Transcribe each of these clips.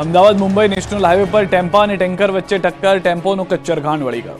Ahmedabad Mumbai national highway પર ટેમ્પા અને tanker વચ્ચે ટક્કર, ટેમ્પોનો કચ્ચરઘાણ વળી ગયો।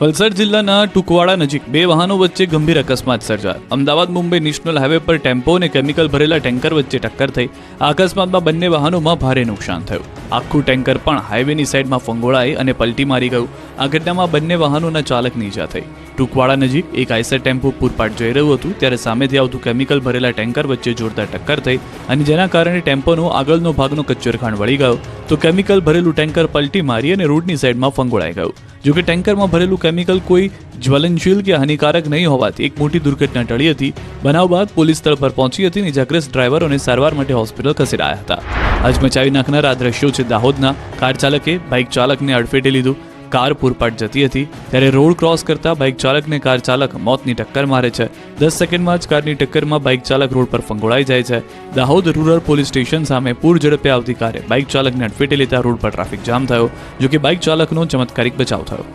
વલસાડ જિલ્લાના ટુકવાડા નજીક બે વાહનો વચ્ચે ગંભીર અકસ્માત સર્જાયો। અમદાવાદ મુંબઈ નેશનલ હાઈવે પર ટેમ્પો અને કેમિકલ ભરેલા ટેન્કર વચ્ચે ટક્કર થઈ। આ અકસ્માતમાં બંને વાહનોમાં ભારે નુકસાન થયું। આખું ટેન્કર પણ હાઈવેની સાઈડમાં ફંગોળાઈ અને પલટી મારી ગયું। આ ઘટનામાં બંને વાહનોના ચાલકની ઈજા થઈ। ટુકવાડા નજીક એક આઈસર ટેમ્પો પૂરપાટ જઈ રહ્યું હતું ત્યારે સામેથી આવતું કેમિકલ ભરેલા ટેન્કર વચ્ચે જોરદાર ટક્કર થઈ અને જેના કારણે ટેમ્પોનો આગળનો ભાગનો કચ્ચરઘાણ વળી ગયો તો કેમિકલ ભરેલું ટેન્કર પલટી મારી અને રોડની સાઈડમાં ફંગોળાઈ ગયું। જોકે ટેન્કરમાં ભરેલું કેમિકલ કોઈ જ્વલનશીલ કે હાનિકારક નહીં હોવાથી એક મોટી દુર્ઘટના ટળી હતી। બનાવ બાદ પોલીસ સ્થળ પર પહોંચી હતી અને ઇજાગ્રસ્ત ડ્રાઈવરોને સારવાર માટે હોસ્પિટલ ખસેડાયા હતા। હચમચાવી નાખનાર આ દ્રશ્યો છે દાહોદના। કાર ચાલકે બાઇક ચાલકને અડફેટે લીધું। કાર પૂરપાટ જતી હતી ત્યારે રોડ ક્રોસ કરતા બાઇક ચાલકને કાર ચાલક મોતની ટક્કર મારે છે। 10 સેકન્ડમાં જ કારની ટક્કરમાં બાઇક ચાલક રોડ પર ફંગોળાઈ જાય છે। દાહોદ રૂરલ પોલીસ સ્ટેશન સામે પૂર ઝડપે આવતી કારે બાઇક ચાલકને અડફેટે લેતા રોડ પર ટ્રાફિક જામ થયો, જો કે બાઇક ચાલકનો ચમત્કારિક બચાવ થયો।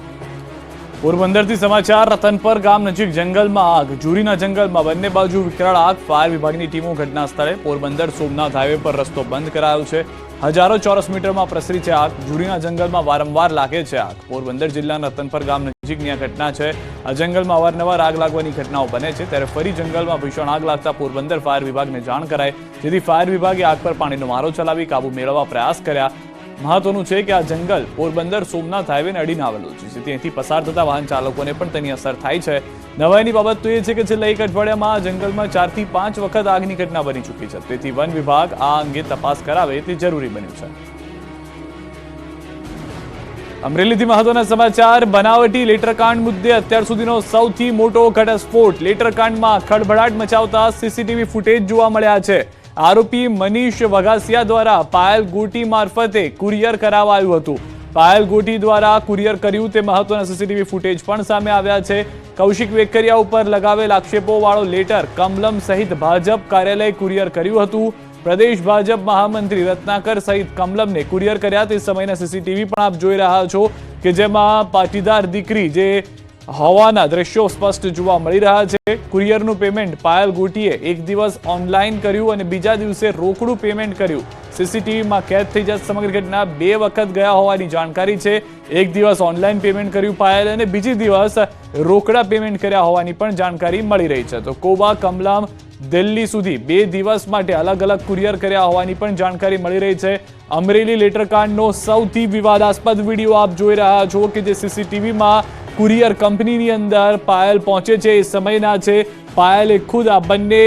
પોરબંદરથી સમાચાર। રતનપર ગામ નજીક જંગલમાં આગ। જુરીના જંગલમાં બંને બાજુ વિકરાળ આગ। ફાયર વિભાગની ટીમો ઘટના સ્થળે। પોરબંદર સોમનાથ હાઈવે પર રસ્તો બંધ કરાયો છે। હજારો ચોરસ મીટરમાં પ્રસરી છે આગ। જુરીના જંગલમાં વારંવાર લાગે છે આગ। પોરબંદર જિલ્લાના રતનપર ગામ નજીકની આ ઘટના છે। આ જંગલમાં અવારનવાર આગ લાગવાની ઘટનાઓ બને છે ત્યારે ફરી જંગલમાં ભીષણ આગ લાગતા પોરબંદર ફાયર વિભાગને જાણ કરાઈ, જેથી ફાયર વિભાગે આગ પર પાણીનો મારો ચલાવી કાબુ મેળવવા પ્રયાસ કર્યા। મહત્વનું છે કે આ જંગલ પોરબંદર સોમનાથ હાઈવેને અડીને આવેલું છે, જેથી અહીંથી પસાર થતા વાહન ચાલકોને પણ તેની અસર થાય છે। નવાઈની બાબત તો એ છે કે છેલ્લા એક અઠવાડિયામાં આ જંગલમાં 4 થી 5 વખત આગની ઘટના બની ચૂકી છે, તેથી વન વિભાગ આ અંગે તપાસ કરાવે તે જરૂરી બન્યું છે। અમરેલીથી મહત્વના સમાચાર। બનાવટી લેટરકાંડ મુદ્દે અત્યાર સુધીનો સૌથી મોટો ઘટસ્ફોટ। લેટરકાંડમાં ખળભળાટ મચાવતા સીસીટીવી ફૂટેજ જોવા મળ્યા છે। આરોપી મનીષ વઘાસિયા દ્વારા પાયલ ગોટી મારફતે કુરિયર કરાવાયું હતું। પાયલ ગોટી દ્વારા કુરિયર કર્યું તે મહત્વના સીસીટીવી ફૂટેજ પણ સામે આવ્યા છે। કૌશિક વેકરિયા ઉપર લગાવેલ આક્ષેપોવાળો લેટર કમલમ સહિત ભાજપ કાર્યાલય કુરિયર કર્યું હતું। પ્રદેશ ભાજપ મહામંત્રી રત્નાકર સહિત કમલમને કુરિયર કર્યા તે સમયના સીસીટીવી પણ આપ જોઈ રહ્યા છો કે જેમાં પાટીદાર દીકરી જે હોવાના દ્રશ્યો સ્પષ્ટ જોવા મળી રહ્યા છે। કુરિયરનું પેમેન્ટ પાયલ ગોટીએ એક દિવસ ઓનલાઈન કર્યું અને બીજા દિવસે રોકડું પેમેન્ટ કર્યું। સીસીટીવીમાં કેદ થઈ જતા સમગ્ર ઘટના 2 વખત ગયા હોવાની જાણકારી છે। એક દિવસ ઓનલાઈન પેમેન્ટ કર્યું પાયલ અને બીજી દિવસ રોકડા પેમેન્ટ કર્યા હોવાની પણ જાણકારી મળી રહી છે। તો કોબા કમલમ દિલ્હી સુધી 2 દિવસ માટે અલગ અલગ કુરિયર કર્યા હોવાની પણ જાણકારી મળી રહી છે। અમરેલી લેટરકાંડનો સૌથી વિવાદાસ્પદ વિડીયો આપ જોઈ રહ્યા છો કે જે સીસીટીવીમાં કુરિયર કંપનીની અંદર પાયલ પહોંચે છે એ સમયના છે। પાયલે ખુદ આ બંને